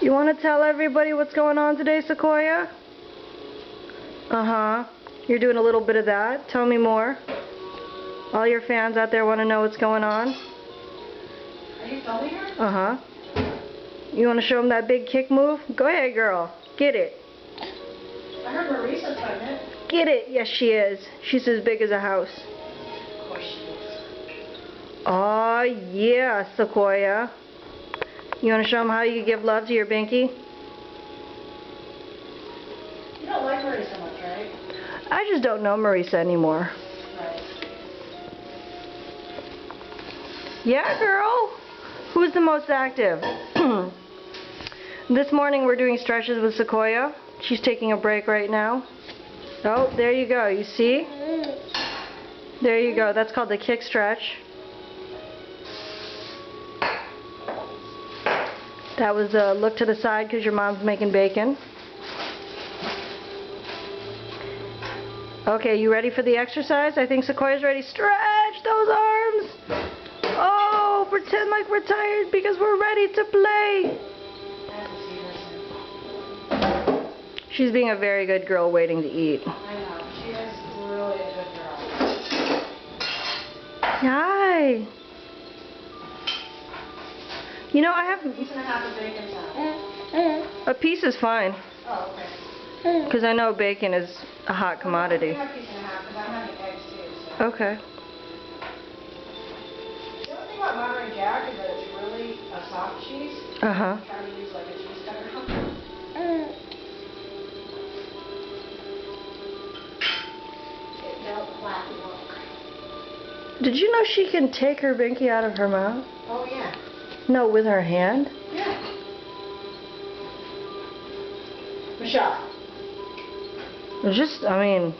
You want to tell everybody what's going on today, Sequoia? Uh-huh. You're doing a little bit of that. Tell me more. All your fans out there want to know what's going on. Are you filming her? Uh-huh. You want to show them that big kick move? Go ahead, girl. Get it. I heard Marisa's pregnant. Get it. Yes, she is. She's as big as a house. Of course she is. Oh, yeah, Sequoia. You want to show them how you give love to your binky? You don't like Marisa much, right? I just don't know Marisa anymore. Right. Yeah, girl. Who's the most active? This morning we're doing stretches with Sequoia. She's taking a break right now. Oh, there you go. You see? There you go. That's called the kick stretch. That was a look to the side because your mom's making bacon. Okay, you ready for the exercise? I think Sequoia's ready. Stretch those arms. Oh, pretend like we're tired because we're ready to play. She's being a very good girl waiting to eat. I know. She is really a good girl. Hi. You know, I have... A piece and a half of bacon salad. A piece is fine. Oh, okay. Because I know bacon is a hot commodity. You have a piece and a half because I'm having eggs too. So. Okay. The only thing about Monterey Jack is that it's really a soft cheese. Uh-huh. I'm trying to use like a cheese cutter. It don't flat look. Did you know she can take her binky out of her mouth? Oh yeah. No, with her hand? Yeah. Michelle. Just, I mean,